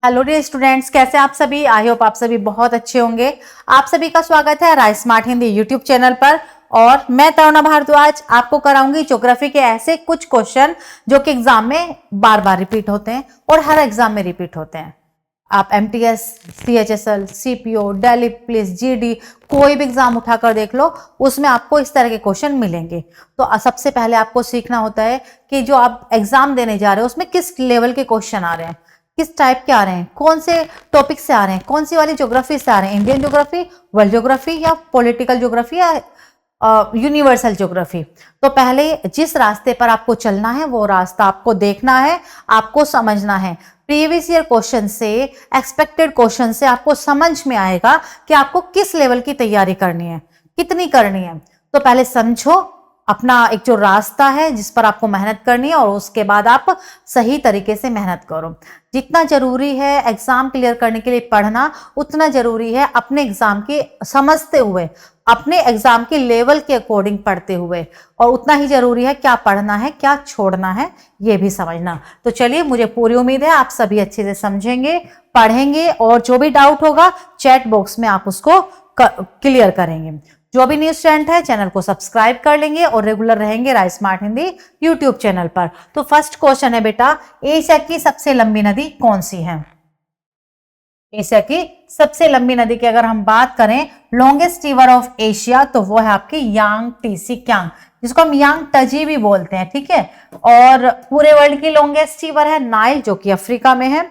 Hello dear students, कैसे आप सभी। आई होप आप सभी बहुत अच्छे होंगे। आप सभी का स्वागत है rice smart Hindi YouTube channel पर। और मैं तरुणा भारद्वाज आपको कराऊंगी ज्योग्राफी के ऐसे कुछ क्वेश्चन जो कि एग्जाम में बार बार रिपीट होते हैं और हर एग्जाम में रिपीट होते हैं। आप MTS, CHSL, CPO, Delhi police, GD, कोई भी एग्जाम उठाकर देख लो, उसमें आपको इस तरह के क्वेश्चन मिलेंगे। तो सबसे पहले आपको सीखना होता है कि जो आप एग्जाम देने जा रहे हो उसमें किस लेवल के क्वेश्चन आ रहे हैं, किस टाइप के आ रहे हैं, कौन से टॉपिक से आ रहे हैं, कौन सी वाली ज्योग्राफी से आ रहे हैं, इंडियन ज्योग्राफी, वर्ल्ड ज्योग्राफी या पॉलिटिकल ज्योग्राफी या यूनिवर्सल ज्योग्राफी। तो पहले जिस रास्ते पर आपको चलना है वो रास्ता आपको देखना है, आपको समझना है। प्रीवियस ईयर क्वेश्चन से, एक्सपेक्टेड क्वेश्चन से आपको समझ में आएगा कि आपको किस लेवल की तैयारी करनी है, कितनी करनी है। तो पहले समझो अपना एक जो रास्ता है जिस पर आपको मेहनत करनी है, और उसके बाद आप सही तरीके से मेहनत करो। जितना जरूरी है एग्जाम क्लियर करने के लिए पढ़ना, उतना जरूरी है अपने एग्जाम की समझते हुए, अपने एग्जाम के लेवल के अकॉर्डिंग पढ़ते हुए, और उतना ही जरूरी है क्या पढ़ना है, क्या छोड़ना है, ये भी समझना। तो चलिए, मुझे पूरी उम्मीद है आप सभी अच्छे से समझेंगे, पढ़ेंगे, और जो भी डाउट होगा चैट बॉक्स में आप उसको क्लियर करेंगे। जो भी न्यू स्टूडेंट है चैनल को सब्सक्राइब कर लेंगे और रेगुलर रहेंगे rice smart Hindi YouTube channel पर। तो फर्स्ट क्वेश्चन है बेटा, एशिया की सबसे लंबी नदी कौन सी है? एशिया की सबसे लंबी नदी की अगर हम बात करें, लॉन्गेस्ट रिवर ऑफ एशिया, तो वो है आपकी यांगटीसी क्यांग, जिसको हम यांग टजी भी बोलते हैं, ठीक है। और पूरे वर्ल्ड की लॉन्गेस्ट रिवर है नाइल, जो कि अफ्रीका में है।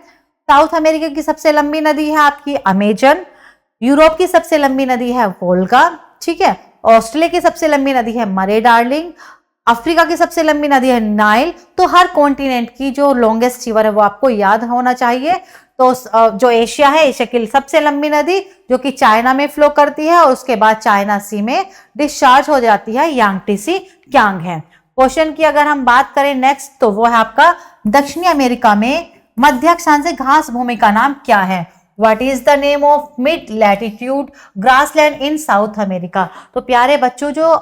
साउथ अमेरिका की सबसे लंबी नदी है आपकी अमेजन। यूरोप की सबसे लंबी नदी है वोल्गा, ठीक है। ऑस्ट्रेलिया की सबसे लंबी नदी है मरे डार्लिंग। अफ्रीका की सबसे लंबी नदी है नाइल। तो हर कॉन्टिनेंट की जो लॉन्गेस्ट रिवर है वो आपको याद होना चाहिए। तो जो एशिया है, एशिया की सबसे लंबी नदी जो कि चाइना में फ्लो करती है और उसके बाद चाइना सी में डिस्चार्ज हो जाती है, यांगटीसी क्यांग है। क्वेश्चन की अगर हम बात करें नेक्स्ट, तो वो है आपका दक्षिणी अमेरिका में मध्य अक्षांश घास भूमि का नाम क्या है? What is the name of mid latitude grassland in South America? तो प्यारे बच्चों, जो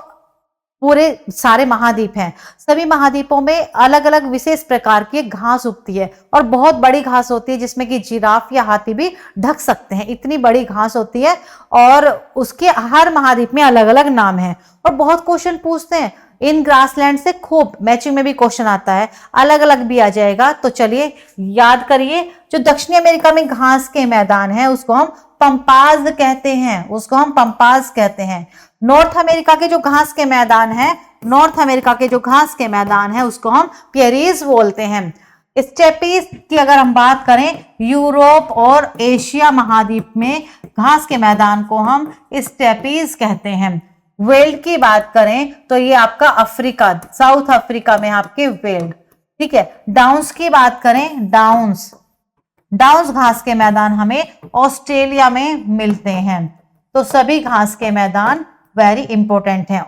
पूरे सारे महाद्वीप हैं, सभी महाद्वीपों में अलग अलग विशेष प्रकार की घास उगती है, और बहुत बड़ी घास होती है जिसमें कि जिराफ या हाथी भी ढक सकते हैं, इतनी बड़ी घास होती है। और उसके हर महाद्वीप में अलग अलग नाम है, और बहुत क्वेश्चन पूछते हैं इन ग्रासलैंड से, खूब मैचिंग में भी क्वेश्चन आता है, अलग अलग भी आ जाएगा। तो चलिए याद करिए, जो दक्षिणी अमेरिका में घास के मैदान है उसको हम पंपाज कहते हैं, उसको हम पंपाज कहते हैं। नॉर्थ अमेरिका के जो घास के मैदान है, नॉर्थ अमेरिका के जो घास के मैदान है उसको हम प्रेरीज बोलते हैं। स्टेपीज की अगर हम बात करें, यूरोप और एशिया महाद्वीप में घास के मैदान को हम स्टेपीज कहते हैं। वेल्ड की बात करें तो ये आपका अफ्रीका, साउथ अफ्रीका में आपके वेल्ड, ठीक है। डाउन्स की बात करें, डाउन्स घास के मैदान हमें ऑस्ट्रेलिया में मिलते हैं। तो सभी घास के मैदान वेरी इंपॉर्टेंट हैं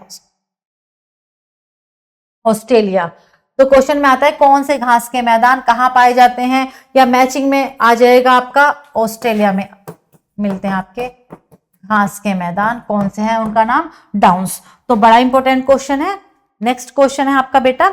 ऑस्ट्रेलिया। तो क्वेश्चन में आता है कौन से घास के मैदान कहां पाए जाते हैं, या मैचिंग में आ जाएगा आपका ऑस्ट्रेलिया में मिलते हैं आपके घास के मैदान, कौन से हैं, उनका नाम डाउन्स। तो बड़ा इंपॉर्टेंट क्वेश्चन है। नेक्स्ट क्वेश्चन है आपका बेटा,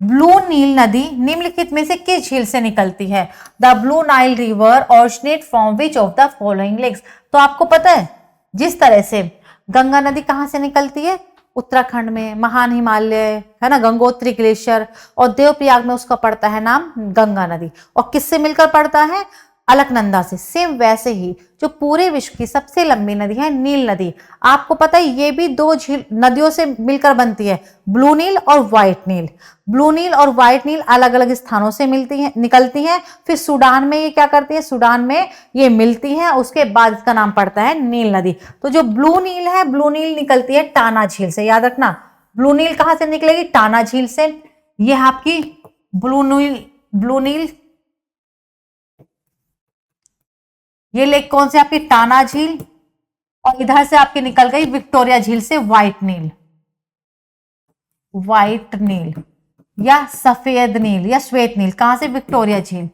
ब्लू नील नदी निम्नलिखित में से किस झील से निकलती है? The Blue Nile river originate from which of the following lakes? तो आपको पता है जिस तरह से गंगा नदी कहां से निकलती है, उत्तराखंड में महान हिमालय है ना, गंगोत्री ग्लेशियर, और देवप्रयाग में उसका पड़ता है नाम गंगा नदी। और किससे मिलकर पड़ता है? अलकनंदा से। सेम वैसे ही जो पूरे विश्व की सबसे लंबी नदी है नील नदी, आपको पता है ये भी दो झील नदियों से मिलकर बनती है, ब्लू नील और व्हाइट नील। ब्लू नील और व्हाइट नील अलग अलग स्थानों से मिलती हैं, निकलती हैं, फिर सूडान में ये क्या करती है, सूडान में ये मिलती हैं, उसके बाद इसका नाम पड़ता है नील नदी। तो जो ब्लू नील है, ब्लू नील निकलती है टाना झील से, याद रखना। ब्लू नील कहां से निकलेगी? टाना झील से। ये आपकी ब्लू नील ये लेक कौन से आपकी? टाना झील। और इधर से आपकी निकल गई विक्टोरिया झील से व्हाइट नील या सफेद नील या श्वेत नील। कहां से? विक्टोरिया झील,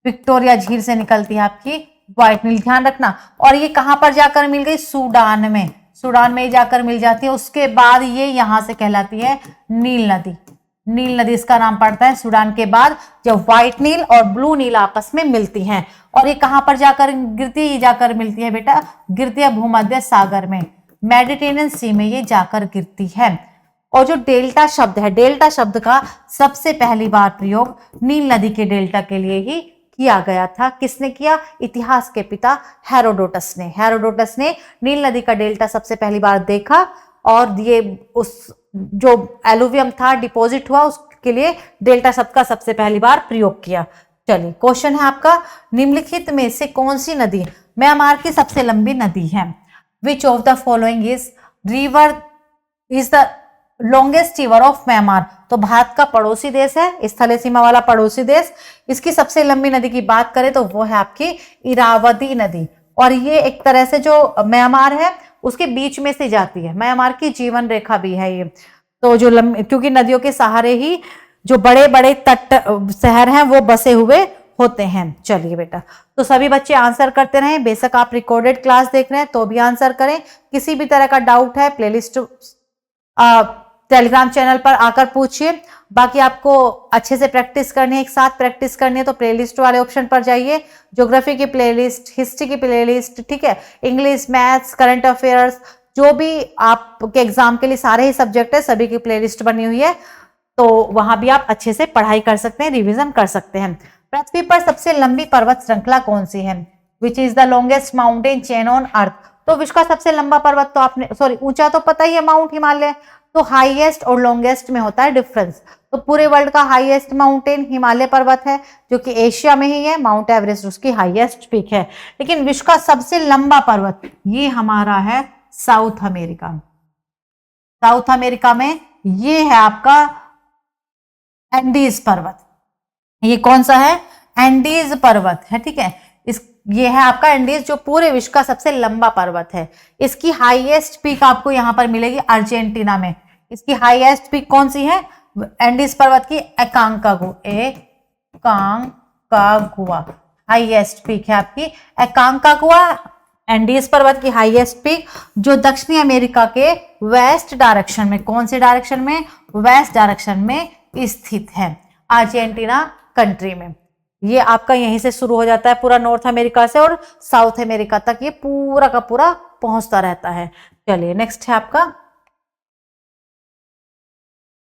विक्टोरिया झील से निकलती है आपकी व्हाइट नील, ध्यान रखना। और ये कहां पर जाकर मिल गई? सूडान में जाकर मिल जाती है। उसके बाद ये यहां से कहलाती है नील नदी। नील नदी इसका नाम पड़ता है सूडान के बाद, जब व्हाइट नील और ब्लू नील आपस में मिलती हैं। और ये कहां पर जाकर गिरती है? जाकर मिलती है बेटा, गिरती है भूमध्य सागर में, मेडिटेरियन सी में ये जाकर गिरती है। और जो डेल्टा शब्द है, डेल्टा शब्द का सबसे पहली बार प्रयोग नील नदी के डेल्टा के लिए ही किया गया था। किसने किया? इतिहास के पिता हेरोडोटस ने। हेरोडोटस ने नील नदी का डेल्टा सबसे पहली बार देखा और ये उस जो एलुवियम था डिपॉजिट हुआ उसके लिए डेल्टा शब्द का सबसे पहली बार प्रयोग किया। चलिए क्वेश्चन है आपका, निम्नलिखित में से कौन सी नदी म्यांमार की सबसे लंबी नदी है? Which of the following is the longest river of Myanmar? तो भारत का पड़ोसी देश है, स्थलीय सीमा वाला पड़ोसी देश। इसकी सबसे लंबी नदी की बात करें तो वो है आपकी इरावदी नदी। और ये एक तरह से जो म्यांमार है उसके बीच में से जाती है, म्यांमार की जीवन रेखा भी है ये। तो जो क्योंकि नदियों के सहारे ही जो बड़े बड़े तट शहर हैं वो बसे हुए होते हैं। चलिए बेटा, तो सभी बच्चे आंसर करते रहें, बेशक आप रिकॉर्डेड क्लास देख रहे हैं तो भी आंसर करें। किसी भी तरह का डाउट है प्लेलिस्ट टेलीग्राम चैनल पर आकर पूछिए। बाकी आपको अच्छे से प्रैक्टिस करनी है, एक साथ प्रैक्टिस करनी है तो प्लेलिस्ट वाले ऑप्शन पर जाइए, ज्योग्राफी की प्लेलिस्ट, हिस्ट्री की प्लेलिस्ट, ठीक है, इंग्लिश, मैथ्स, करंट अफेयर्स, जो भी आपके एग्जाम के लिए सारे ही सब्जेक्ट है सभी की प्लेलिस्ट बनी हुई है। तो वहां भी आप अच्छे से पढ़ाई कर सकते हैं, रिविजन कर सकते हैं। पृथ्वी पर सबसे लंबी पर्वत श्रृंखला कौन सी है? Which is the longest mountain chain on earth? तो विश्व का सबसे लंबा पर्वत तो आपने ऊंचा तो पता ही है, माउंट हिमालय। तो हाईएस्ट और लॉन्गेस्ट में होता है डिफरेंस। तो पूरे वर्ल्ड का हाईएस्ट माउंटेन हिमालय पर्वत है जो कि एशिया में ही है, माउंट एवरेस्ट उसकी हाईएस्ट पीक है। लेकिन विश्व का सबसे लंबा पर्वत ये हमारा है साउथ अमेरिका। साउथ अमेरिका में ये है आपका एंडीज पर्वत। ये कौन सा है? एंडीज पर्वत है, ठीक है। ये है आपका एंडीज जो पूरे विश्व का सबसे लंबा पर्वत है। इसकी हाईएस्ट पीक आपको यहां पर मिलेगी अर्जेंटीना में। इसकी हाईएस्ट पीक कौन सी है? एंडीज पर्वत की एकांकागुआ हाईएस्ट पीक है आपकी एकांकागुआ। एंडीज पर्वत की हाईएस्ट पीक जो दक्षिणी अमेरिका के वेस्ट डायरेक्शन में, कौन से डायरेक्शन में? वेस्ट डायरेक्शन में स्थित है, अर्जेंटीना कंट्री में। ये आपका यहीं से शुरू हो जाता है पूरा नॉर्थ अमेरिका से और साउथ अमेरिका तक ये पूरा का पूरा पहुंचता रहता है। चलिए नेक्स्ट है आपका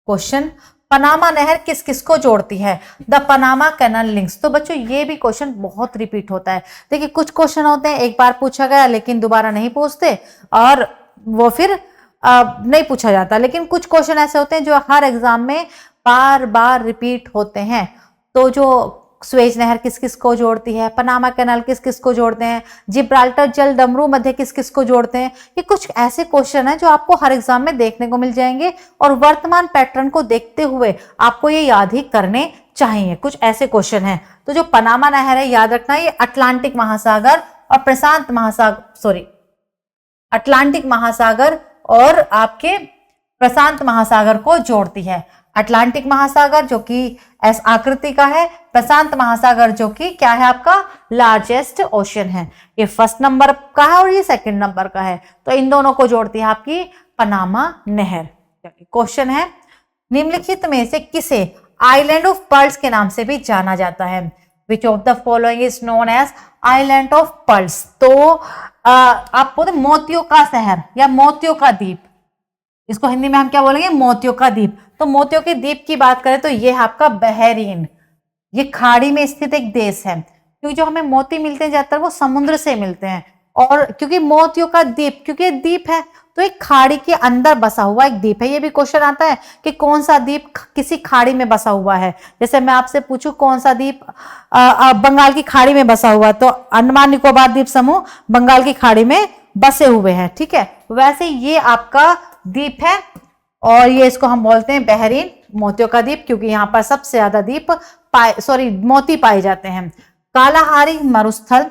क्वेश्चन, पनामा नहर किस किस को जोड़ती है? The Panama canal links. तो बच्चों ये भी क्वेश्चन बहुत रिपीट होता है। देखिए कुछ क्वेश्चन होते हैं एक बार पूछा गया लेकिन दोबारा नहीं पूछते और वो फिर नहीं पूछा जाता। लेकिन कुछ क्वेश्चन ऐसे होते हैं जो हर एग्जाम में बार बार रिपीट होते हैं। तो जो स्वेज नहर किस किस को जोड़ती है, पनामा कैनाल किस किस को जोड़ते हैं, जिब्राल्टर जल डमरू मध्य किस किस को जोड़ते हैं, ये कुछ ऐसे क्वेश्चन हैं जो आपको हर एग्जाम में देखने को मिल जाएंगे और वर्तमान पैटर्न को देखते हुए आपको ये याद ही करने चाहिए। कुछ ऐसे क्वेश्चन हैं। तो जो पनामा नहर है याद रखना ये अटलांटिक महासागर और प्रशांत महासागर अटलांटिक महासागर और आपके प्रशांत महासागर को जोड़ती है। अटलांटिक महासागर जो कि एस आकृति का है, प्रशांत महासागर जो कि क्या है आपका लार्जेस्ट ओशन है। ये फर्स्ट नंबर का है और ये सेकंड नंबर का है। तो इन दोनों को जोड़ती है आपकी पनामा नहर। क्वेश्चन है, निम्नलिखित में से किसे आइलैंड ऑफ पर्ल्स के नाम से भी जाना जाता है? Which of the following is known as island of pearls? तो आप बोलते मोतियों का शहर या मोतियों का द्वीप, इसको हिंदी में हम क्या बोलेंगे? मोतियों का द्वीप। तो मोतियों के द्वीप की बात करें तो ये है आपका बहरीन। ये खाड़ी में स्थित एक देश है, क्योंकि जो हमें मोती मिलते हैं ज्यादातर वो समुद्र से मिलते हैं। और क्योंकि मोतियों का द्वीप, क्योंकि द्वीप है तो एक खाड़ी के अंदर बसा हुआ एक द्वीप है। ये भी क्वेश्चन आता है कि कौन सा द्वीप किसी खाड़ी में बसा हुआ है। जैसे मैं आपसे पूछूं कौन सा द्वीप बंगाल की खाड़ी में बसा हुआ है, तो अंडमान निकोबार द्वीप समूह बंगाल की खाड़ी में बसे हुए हैं, ठीक है। वैसे ये आपका द्वीप है और ये इसको हम बोलते हैं बहरीन, मोतियों का द्वीप, क्योंकि यहाँ पर सबसे ज्यादा मोती पाए जाते हैं। कालाहारी मरुस्थल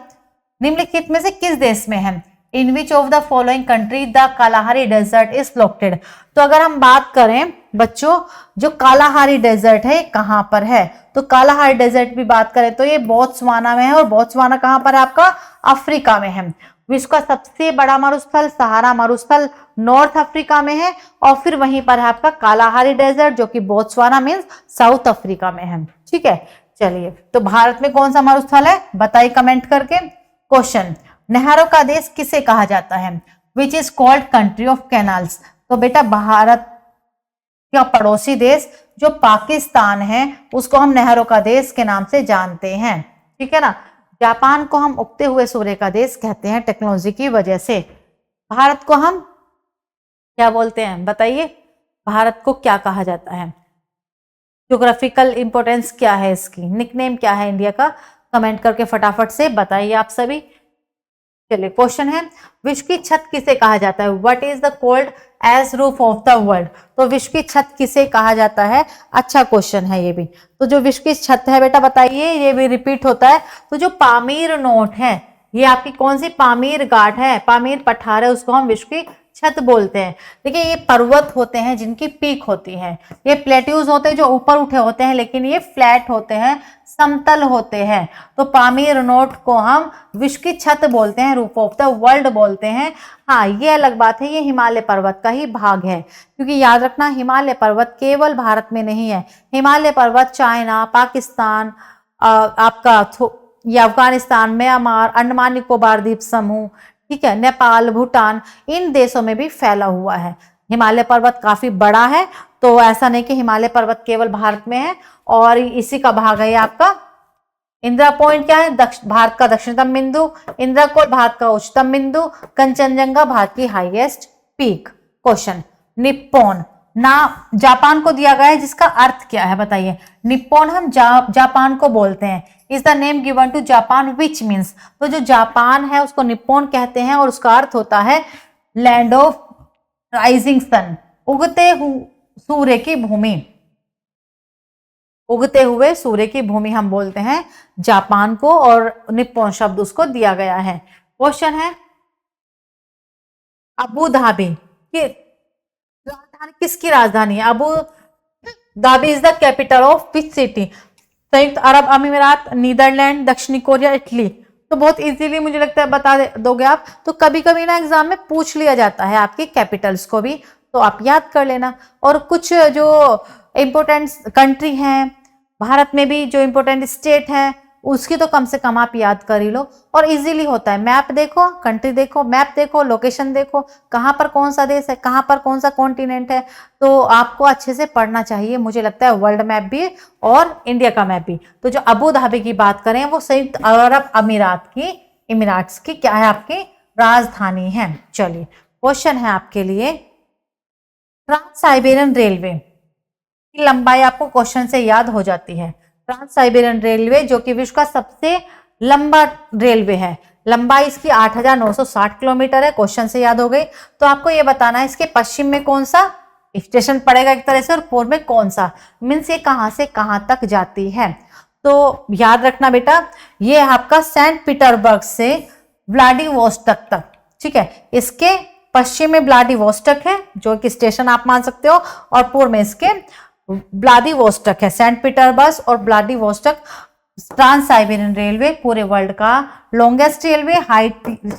निम्नलिखित में से किस देश में है? In which of the following country the Kalahari desert is located. तो अगर हम बात करें बच्चों, जो कालाहारी डेजर्ट है कहाँ पर है, तो कालाहारी डेजर्ट भी बात करें तो ये बोत्सवाना में है, और बोत्सवाना कहाँ पर है आपका, अफ्रीका में है। विश्व का सबसे बड़ा मरुस्थल सहारा मरुस्थल नॉर्थ अफ्रीका में है, और फिर वहीं पर है आपका कालाहारी डेजर्ट जो कि बोत्सवाना मीन्स साउथ अफ्रीका में है। ठीक है, चलिए तो भारत में कौन सा मरुस्थल है बताइए कमेंट करके। क्वेश्चन, नहरों का देश किसे कहा जाता है, which is called country of canals. तो बेटा भारत का पड़ोसी देश जो पाकिस्तान है उसको हम नहरों का देश के नाम से जानते हैं। ठीक है ना। जापान को हम उगते हुए सूर्य का देश कहते हैं टेक्नोलॉजी की वजह से। भारत को हम क्या बोलते हैं बताइए, भारत को क्या कहा जाता है, ज्योग्राफिकल इंपोर्टेंस क्या है इसकी, निकनेम क्या है इंडिया का, कमेंट करके फटाफट से बताइए आप सभी। चलिए क्वेश्चन है, विश्व की छत किसे कहा जाता है, what is the called as roof of the world. तो विश्व की छत किसे कहा जाता है, अच्छा क्वेश्चन है ये भी। तो जो विश्व की छत है बेटा बताइए, ये भी रिपीट होता है। तो जो पामीर नोट है, ये आपकी कौन सी पामीर घाट है, पामीर पठार है, उसको हम विश्व की छत बोलते हैं। देखिए ये पर्वत होते हैं जिनकी पीक होती है, ये प्लेट्यूज होते हैं जो ऊपर उठे होते हैं, लेकिन ये फ्लैट होते हैं, समतल होते हैं। तो पामीर नोट को हम विश्व की छत बोलते हैं, रूफ ऑफ द वर्ल्ड बोलते हैं। हाँ ये अलग बात है, ये हिमालय पर्वत का ही भाग है, क्योंकि याद रखना हिमालय पर्वत केवल भारत में नहीं है, हिमालय पर्वत चाइना, पाकिस्तान, आपका ये अफगानिस्तान, म्यांमार, अंडमान निकोबार द्वीप समूह, ठीक है, नेपाल, भूटान, इन देशों में भी फैला हुआ है। हिमालय पर्वत काफी बड़ा है, तो ऐसा नहीं कि हिमालय पर्वत केवल भारत में है, और इसी का भाग है आपका इंदिरा पॉइंट। क्या है, भारत का दक्षिणतम बिंदु, इंदिरा कोल भारत का उच्चतम बिंदु, कंचनजंगा भारत की हाईएस्ट पीक। क्वेश्चन, निप्पॉन ना जापान को दिया गया है, जिसका अर्थ क्या है बताइए। निप्पॉन हम जापान को बोलते हैं, is the name given to Japan which means. तो जो जापान है उसको निप्पॉन कहते हैं, और उसका अर्थ होता है लैंड ऑफ राइजिंग सन, उगते सूर्य की भूमि, उगते हुए सूर्य की भूमि हम बोलते हैं जापान को, और निप्पॉन शब्द उसको दिया गया है। क्वेश्चन है, अबू धाबी की राजधानी किसकी राजधानी है, Abu Dhabi is the capital of which city. संयुक्त अरब अमीरात, नीदरलैंड, दक्षिणी कोरिया, इटली। तो बहुत इजीली मुझे लगता है बता दोगे आप। तो कभी कभी ना एग्जाम में पूछ लिया जाता है आपकी कैपिटल्स को भी, तो आप याद कर लेना। और कुछ जो इम्पोर्टेंट कंट्री हैं भारत में भी, जो इम्पोर्टेंट स्टेट है उसकी तो कम से कम आप याद कर ही लो, और इजीली होता है। मैप देखो, कंट्री देखो, मैप देखो, लोकेशन देखो, कहाँ पर कौन सा देश है, कहाँ पर कौन सा कॉन्टिनेंट है, तो आपको अच्छे से पढ़ना चाहिए। मुझे लगता है वर्ल्ड मैप भी और इंडिया का मैप भी। तो जो अबू धाबी की बात करें, वो संयुक्त अरब इमिराट्स की क्या है, आपकी राजधानी है। चलिए क्वेश्चन है आपके लिए, ट्रांस साइबेरियन रेलवे की लंबाई आपको क्वेश्चन से याद हो जाती है। ट्रांस साइबेरियन रेलवे जो कि विश्व का सबसे लंबा रेलवे है, लंबाई इसकी 8,960 किलोमीटर है, क्वेश्चन से याद हो गई। तो आपको ये बताना है इसके पश्चिम में कौन सा स्टेशन पड़ेगा एक तरह से, और पूर्व में कौन सा, मीन्स ये कहां से कहां तक जाती है। तो याद रखना बेटा, ये आपका सेंट पीटर्सबर्ग से व्लादिवोस्टॉक तक, ठीक है, इसके पश्चिम में व्लादिवोस्टॉक है जो कि स्टेशन आप मान सकते हो, और पूर्व में इसके व्लादिवोस्टॉक है, सेंट पीटर्सबर्ग और व्लादिवोस्टॉक। ट्रांस साइबेरियन रेलवे पूरे वर्ल्ड का लॉन्गेस्ट रेलवे,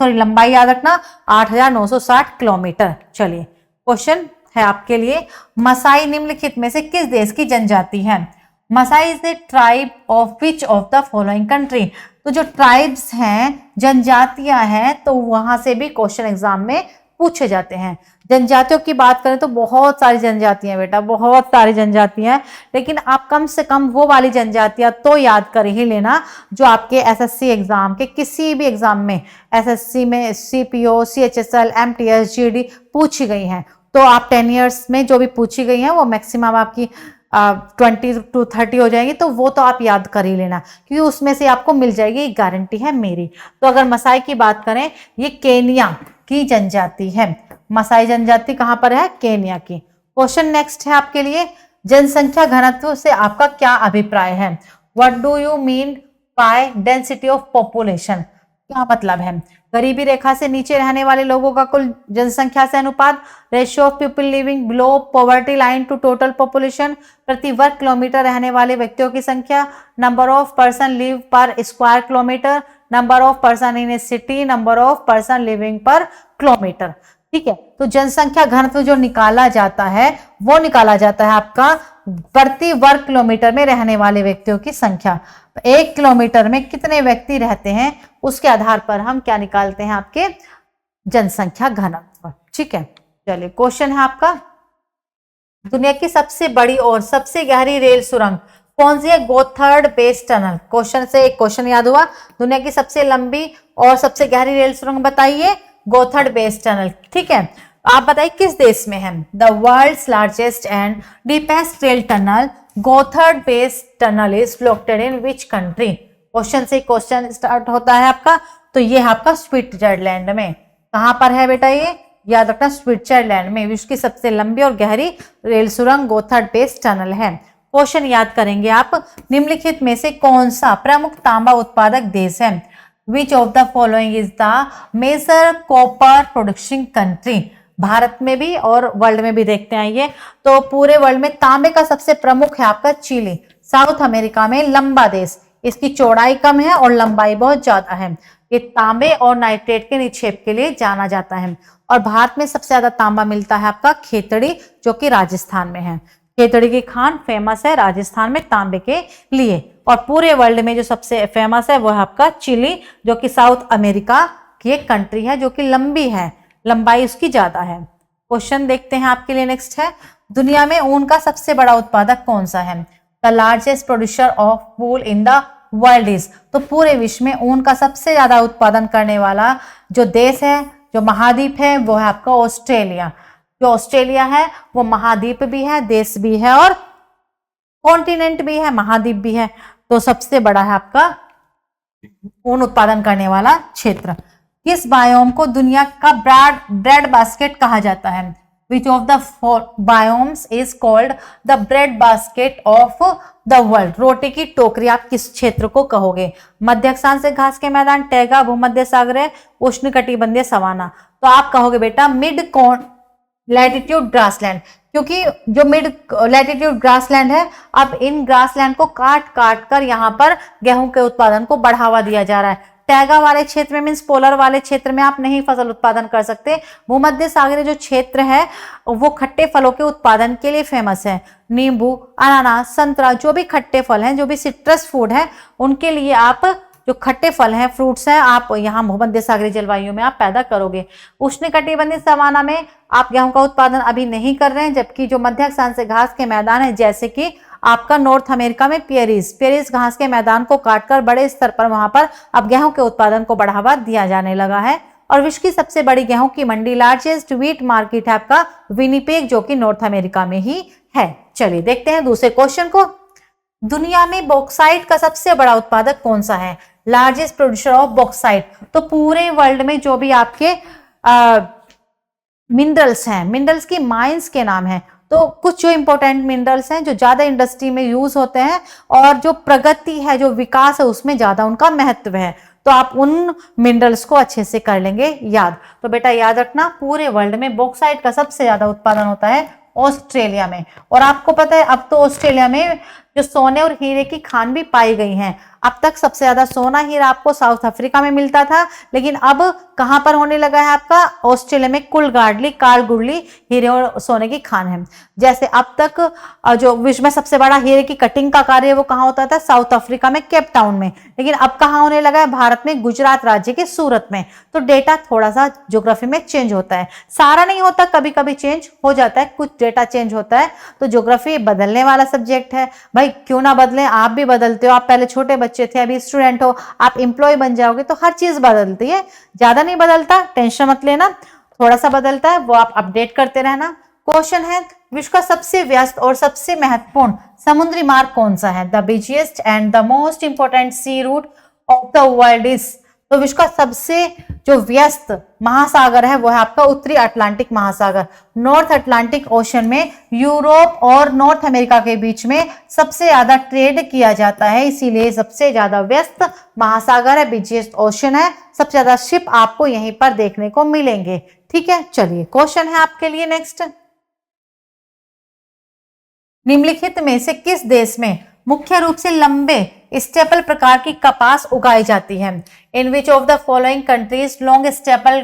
लंबाई याद रखना 8,960 किलोमीटर। चलिए क्वेश्चन है आपके लिए, मसाई निम्नलिखित में से किस देश की जनजाति है। Maasai is the tribe of which of the following country. तो जो ट्राइब्स हैं, जनजातियां हैं, तो वहां से भी क्वेश्चन एग्जाम में पूछे जाते हैं। जनजातियों की बात करें तो बहुत सारी जनजातियां बेटा, बहुत सारी जनजातियां हैं, लेकिन आप कम से कम वो वाली जनजातियां तो याद कर ही लेना जो आपके एसएससी एग्जाम के किसी भी एग्जाम में, एसएससी में सीपीओ, सीएचएसएल, एमटीएस, जीडी पूछी गई हैं। तो आप 10 ईयर्स में जो भी पूछी गई हैं वो मैक्सिमम आपकी 20 to 30 हो जाएंगी, तो वो तो आप याद कर ही लेना, क्योंकि उसमें से आपको मिल जाएगी, गारंटी है मेरी। तो अगर मसाई की बात करें, ये केनिया की जनजाति है। मसाई जनजाति कहां पर है, केनिया की। क्वेश्चन नेक्स्ट है आपके लिए, जनसंख्या घनत्व से आपका क्या अभिप्राय है। What do you mean by density of population, क्या मतलब है। गरीबी रेखा से नीचे रहने वाले लोगों का कुल जनसंख्या से अनुपात, ratio of people living below poverty line to total population, प्रति वर्ग किलोमीटर रहने वाले व्यक्तियों की संख्या, number of person live per square kilometre, number of person in a city, number of person living per kilometre. ठीक है, तो जनसंख्या घनत्व जो निकाला जाता है वो निकाला जाता है आपका प्रति वर्ग किलोमीटर में रहने वाले व्यक्तियों की संख्या। 1 किलोमीटर में कितने व्यक्ति रहते हैं उसके आधार पर हम क्या निकालते हैं, आपके जनसंख्या घनत्व। ठीक है, चलिए क्वेश्चन है आपका, दुनिया की सबसे बड़ी और सबसे गहरी रेल सुरंग कौन सी है? गोथर्ड बेस टनल। क्वेश्चन से एक क्वेश्चन याद हुआ, दुनिया की सबसे लंबी और सबसे गहरी रेल सुरंग बताइए, गोथर्ड बेस टनल। ठीक है, आप बताइए किस देश में है? The world's largest and deepest rail tunnel Gotthard base tunnel is located in which country? Question से क्वेश्चन स्टार्ट होता है आपका, तो ये है आपका स्विट्जरलैंड में। कहां पर है बेटा? ये याद रखना, स्विट्जरलैंड में विश्व की सबसे लंबी और गहरी रेल सुरंग गोथर्ड बेस टनल है। क्वेश्चन याद करेंगे आप, निम्नलिखित में से कौन सा प्रमुख तांबा उत्पादक देश है? Which of the following is the major copper production country? Bharat में भी और वर्ल्ड में भी देखते हैं ये, तो पूरे वर्ल्ड में तांबे का सबसे प्रमुख है आपका चिली। साउथ अमेरिका में लंबा देश, इसकी चौड़ाई कम है और लंबाई बहुत ज्यादा है। ये तांबे और नाइट्रेट के निक्षेप के लिए जाना जाता है। और भारत में सबसे ज्यादा तांबा मिलता है आपका खेतड़ी, जो कि राजस्थान में है। खेतड़ी की खान फेमस है राजस्थान में तांबे के लिए। और पूरे वर्ल्ड में जो सबसे फेमस है वो है आपका चिली, जो कि साउथ अमेरिका की एक कंट्री है, जो कि लंबी है, लंबाई उसकी ज्यादा है। क्वेश्चन देखते हैं आपके लिए, नेक्स्ट है, दुनिया में ऊन का सबसे बड़ा उत्पादक कौन सा है? The largest producer of wool in the world is? तो पूरे विश्व में ऊन का सबसे ज्यादा उत्पादन करने वाला जो देश है, जो महाद्वीप है, वो है आपका ऑस्ट्रेलिया। जो ऑस्ट्रेलिया है वो महाद्वीप भी है, देश भी है और कॉन्टिनेंट भी है, महाद्वीप भी है। तो सबसे बड़ा है आपका ऊन उत्पादन करने वाला क्षेत्र। किस बायोम को दुनिया का ब्रेड बास्केट कहा जाता है? Which of the biomes is called the bread basket of the world? रोटी की टोकरी आप किस क्षेत्र को कहोगे? मध्य अक्षांश घास के मैदान, टैगा, भूमध्य सागर, उष्णकटिबंधीय सवाना। तो आप कहोगे बेटा मिड लैटिट्यूड ग्रासलैंड, क्योंकि जो मिड लैटिट्यूड ग्रासलैंड है, अब इन ग्रासलैंड को काट काट कर यहाँ पर गेहूं के उत्पादन को बढ़ावा दिया जा रहा है। टैगा वाले क्षेत्र में मीन्स पोलर वाले क्षेत्र में आप नहीं फसल उत्पादन कर सकते। भूमध्य सागरीय जो क्षेत्र है वो खट्टे फलों के उत्पादन के लिए फेमस है। नींबू, अनानास, संतरा, जो भी खट्टे फल हैं, जो भी सिट्रस फूड है, उनके लिए आप जो खट्टे फल हैं, फ्रूट्स हैं, आप यहाँ भूमध्य सागरीय जलवायु में आप पैदा करोगे। उष्णकटिबंधीय सवाना में आप गेहूं का उत्पादन अभी नहीं कर रहे हैं, जबकि जो मध्य अक्षांश घास के मैदान है, जैसे कि आपका नॉर्थ अमेरिका में पेरिस घास के मैदान को काटकर बड़े स्तर पर वहां पर अब गेहूं के उत्पादन को बढ़ावा दिया जाने लगा है। और विश्व की सबसे बड़ी गेहूं की मंडी, लार्जेस्ट व्हीट मार्केट है आपका विनिपेग, जो कि नॉर्थ अमेरिका में ही है। चलिए देखते हैं दूसरे क्वेश्चन को, दुनिया में बॉक्साइट का सबसे बड़ा उत्पादक कौन सा है? Largest producer of bauxite. तो पूरे वर्ल्ड में जो भी आपके मिनरल्स हैं, मिनरल्स की माइंस के नाम है। तो कुछ जो इंपॉर्टेंट मिनरल्स हैं जो ज्यादा इंडस्ट्री में यूज होते हैं और जो प्रगति है, जो विकास है, उसमें ज्यादा उनका महत्व है। तो आप उन मिनरल्स को अच्छे से कर लेंगे याद। तो बेटा याद रखना, पूरे वर्ल्ड में बॉक्साइट का सबसे ज्यादा उत्पादन होता है ऑस्ट्रेलिया में। और आपको पता है अब तो ऑस्ट्रेलिया में जो सोने और हीरे की खान भी पाई गई हैं। अब तक सबसे ज्यादा सोना हीरा आपको साउथ अफ्रीका में मिलता था, लेकिन अब कहां पर होने लगा है आपका? ऑस्ट्रेलिया में कालगुडली हीरे और सोने की खान है। जैसे अब तक जो विश्व में सबसे बड़ा हीरे की कटिंग का कार्य वो कहां होता था? साउथ अफ्रीका में, केप टाउन में। लेकिन अब कहां होने लगा है? भारत में, गुजरात राज्य के सूरत में। तो डेटा थोड़ा सा ज्योग्राफी में चेंज होता है, सारा नहीं होता, कभी कभी चेंज हो जाता है, कुछ डेटा चेंज होता है। तो ज्योग्राफी बदलने वाला सब्जेक्ट है भाई, क्यों ना बदले, आप भी बदलते हो। आप पहले छोटे बच्चे थे, अभी स्टूडेंट हो, आप एम्प्लॉय बन जाओगे तो हर चीज बदलती है। ज्यादा नहीं बदलता, टेंशन मत लेना, थोड़ा सा बदलता है, वो आप अपडेट करते रहना। क्वेश्चन है, विश्व का सबसे व्यस्त और सबसे महत्वपूर्ण समुद्री मार्ग कौन सा है? The busiest and the most important sea route of the world is? तो विश्व का सबसे जो व्यस्त महासागर है वो है आपका उत्तरी अटलांटिक महासागर। नॉर्थ अटलांटिक ओशन में यूरोप और नॉर्थ अमेरिका के बीच में सबसे ज्यादा ट्रेड किया जाता है, इसीलिए सबसे ज्यादा व्यस्त महासागर है, बिजिएस्ट ओशन है, सबसे ज्यादा शिप आपको यहीं पर देखने को मिलेंगे। ठीक है, चलिए क्वेश्चन है आपके लिए नेक्स्ट। निम्नलिखित में से किस देश में मुख्य रूप से लंबे स्टेपल प्रकार की कपास उगाई जाती है? In which of the following countries long staple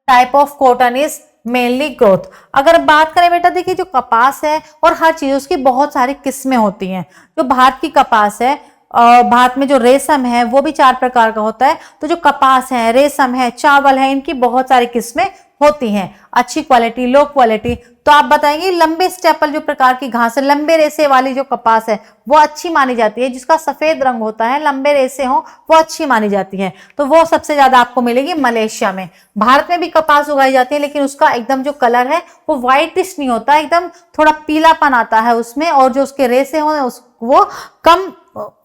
type of cotton is mainly growth. अगर बात करें बेटा, देखिए जो कपास है और हर चीज उसकी बहुत सारी किस्में होती हैं। जो भारत की कपास है, भारत में जो रेशम है वो भी 4 प्रकार का होता है। तो जो कपास है, रेशम है, चावल है, इनकी बहुत सारी किस्में होती हैं, अच्छी क्वालिटी, लो क्वालिटी। तो आप बताएंगे लंबे स्टेपल जो प्रकार की घास है, लंबे रेशे वाली जो कपास है वो अच्छी मानी जाती है, जिसका सफेद रंग होता है, लंबे रेशे हो, वो अच्छी मानी जाती है। तो वो सबसे ज्यादा आपको मिलेगी मलेशिया में। भारत में भी कपास उगाई जाती है, लेकिन उसका एकदम जो कलर है वो व्हाइटिश नहीं होता, एकदम थोड़ा पीलापन आता है उसमें, और जो उसके रेशे हो वो कम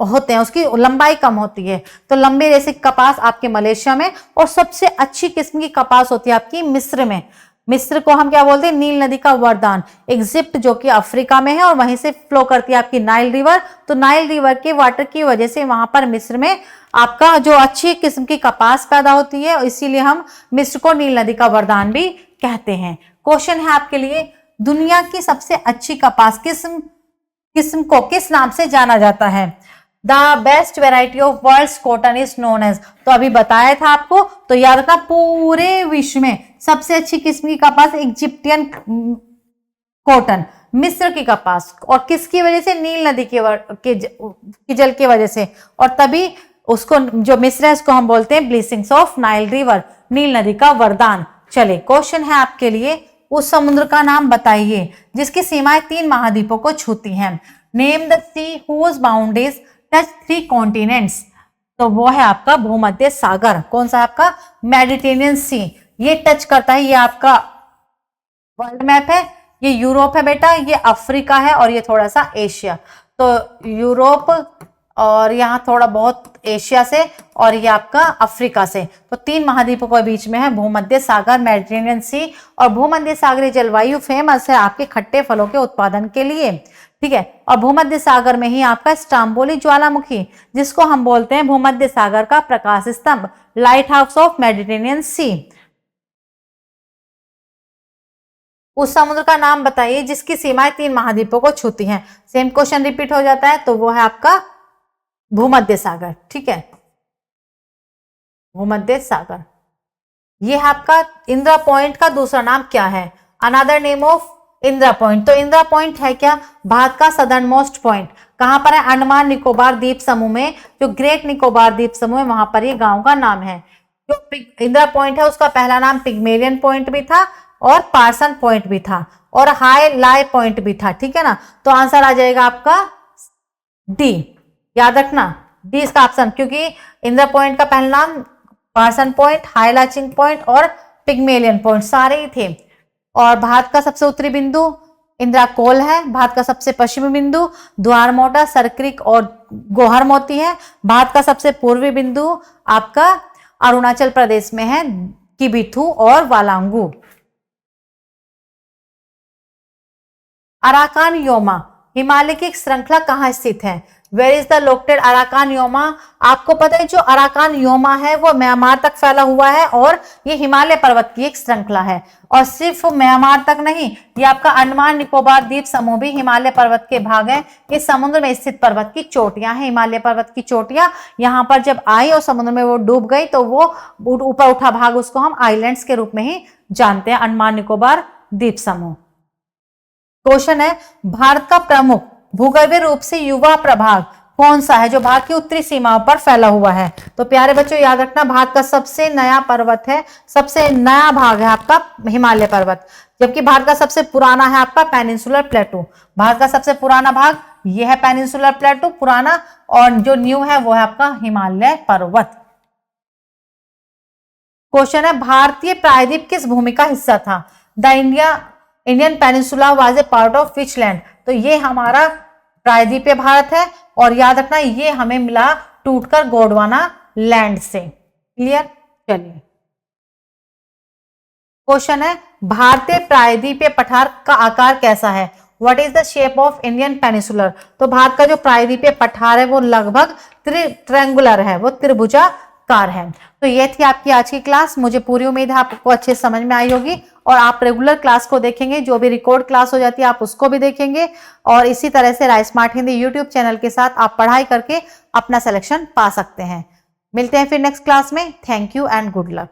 होते हैं, उसकी लंबाई कम होती है। तो लंबे रेशे कपास आपके मलेशिया में, और सबसे अच्छी किस्म की कपास होती है आपकी मिस्र में। मिस्र को हम क्या बोलते हैं? नील नदी का वरदान। इजिप्ट जो कि अफ्रीका में है और वहीं से फ्लो करती है आपकी नाइल रिवर। तो नाइल रिवर के वाटर की वजह से वहां पर मिस्र में आपका जो अच्छी किस्म की कपास पैदा होती है, इसीलिए हम मिस्र को नील नदी का वरदान भी कहते हैं। क्वेश्चन है आपके लिए, दुनिया की सबसे अच्छी कपास किस्म को किस नाम से जाना जाता है? The best variety of world cotton is known as. तो अभी बताया था आपको, तो याद रखना पूरे विश्व में सबसे अच्छी किस्म की कपास इजिप्टियन कॉटन, मिस्र की कपास। और किसकी वजह से? नील नदी के जल की वजह से। और तभी उसको, जो मिस्र है, उसको हम बोलते हैं ब्लेसिंग्स ऑफ नाइल रिवर, नील नदी का वरदान। चले क्वेश्चन है आपके लिए, उस समुद्र का नाम बताइए जिसकी सीमाएं 3 महाद्वीपों को छूती हैं। Name the sea whose boundaries touch 3 continents. तो वो है आपका भूमध्य सागर। कौन सा? आपका मेडिटेरियन सी। ये टच करता है, ये आपका वर्ल्ड मैप है, ये यूरोप है बेटा, ये अफ्रीका है, और ये थोड़ा सा एशिया। तो यूरोप और यहाँ थोड़ा बहुत एशिया से, और ये आपका अफ्रीका से। तो 3 महाद्वीपों के बीच में है भूमध्य सागर, मेडिटेरियन सी। और भूमध्य सागरीय जलवायु फेमस है आपके खट्टे फलों के उत्पादन के लिए। ठीक है, और भूमध्य सागर में ही आपका स्ट्रोम्बोली ज्वालामुखी, जिसको हम बोलते हैं भूमध्य सागर का प्रकाश स्तंभ, लाइट हाउस ऑफ मेडिटेरियन सी। उस समुद्र का नाम बताइए जिसकी सीमाएं 3 महाद्वीपों को छूती हैं। सेम क्वेश्चन रिपीट हो जाता है, तो वो है आपका भूमध्य सागर। ठीक है, भूमध्य सागर। ये है आपका इंदिरा पॉइंट का दूसरा नाम क्या है? Another name of Indira point. तो इंदिरा पॉइंट है क्या? भारत का सदर्न मोस्ट पॉइंट। कहां पर है? अंडमान निकोबार द्वीप समूह में, जो ग्रेट निकोबार द्वीप समूह है, वहां पर ये गांव का नाम है। जो इंदिरा पॉइंट है उसका पहला नाम पिग्मेलियन पॉइंट भी था, और पार्सन पॉइंट भी था, और हाई लाई पॉइंट भी था। ठीक है ना, तो आंसर आ जाएगा आपका डी। याद रखना, डी इसका ऑप्शन, क्योंकि इंदिरा पॉइंट का पहला नाम person point, high launching point और पिग्मेलियन पॉइंट सारे ही थे। और भारत का सबसे उत्तरी बिंदु इंदिरा कोल है। भारत का सबसे पश्चिमी बिंदु द्वार मोटा, सरक्रिक और गोहर मोती है। भारत का सबसे पूर्वी बिंदु आपका अरुणाचल प्रदेश में है, किबिथु और वालांगू। अराकान योमा हिमालय की एक श्रृंखला कहाँ स्थित है? Where is the located Arakan Yoma? आपको पता है जो अराकान योमा है वो म्यांमार तक फैला हुआ है, और ये हिमालय पर्वत की एक श्रृंखला है। और सिर्फ म्यांमार तक नहीं, ये आपका अंडमान निकोबार द्वीप समूह भी हिमालय पर्वत के भाग है। ये समुद्र में स्थित पर्वत की चोटियां हैं, हिमालय पर्वत की चोटियां। यहाँ पर जब आई और समुद्र में वो डूब गई, तो वो ऊपर उठा भाग उसको हम आइलैंड्स के रूप में ही जानते हैं, अंडमान निकोबार द्वीप समूह। क्वेश्चन है, भारत का प्रमुख भूगर्भीय रूप से युवा प्रभाग कौन सा है जो भारत की उत्तरी सीमाओं पर फैला हुआ है? तो प्यारे बच्चों याद रखना, भारत का सबसे नया पर्वत है, सबसे नया भाग है आपका हिमालय पर्वत, जबकि भारत का सबसे पुराना है आपका पेनिनसुलर प्लेटू। भारत का सबसे पुराना भाग यह है पेनिनसुलर प्लेटू पुराना, और जो न्यू है वो है आपका हिमालय पर्वत। क्वेश्चन है, भारतीय प्रायद्वीप किस भूमि का हिस्सा था? The Indian peninsula was a part of which land? तो ये हमारा प्रायद्वीपीय भारत है, और याद रखना ये हमें मिला टूटकर गोंडवाना लैंड से। क्लियर? चलिए, क्वेश्चन है भारतीय प्रायद्वीपीय पठार का आकार कैसा है? What is the shape of Indian peninsular? तो भारत का जो प्रायद्वीपीय पठार है वो लगभग ट्रायंगुलर है, वो त्रिभुजाकार है। तो ये थी आपकी आज की क्लास। मुझे पूरी उम्मीद है आपको अच्छे समझ में आई होगी और आप रेगुलर क्लास को देखेंगे, जो भी रिकॉर्ड क्लास हो जाती है आप उसको भी देखेंगे और इसी तरह से rice smart Hindi YouTube channel के साथ आप पढ़ाई करके अपना सिलेक्शन पा सकते हैं। मिलते हैं फिर नेक्स्ट क्लास में। Thank you and good luck.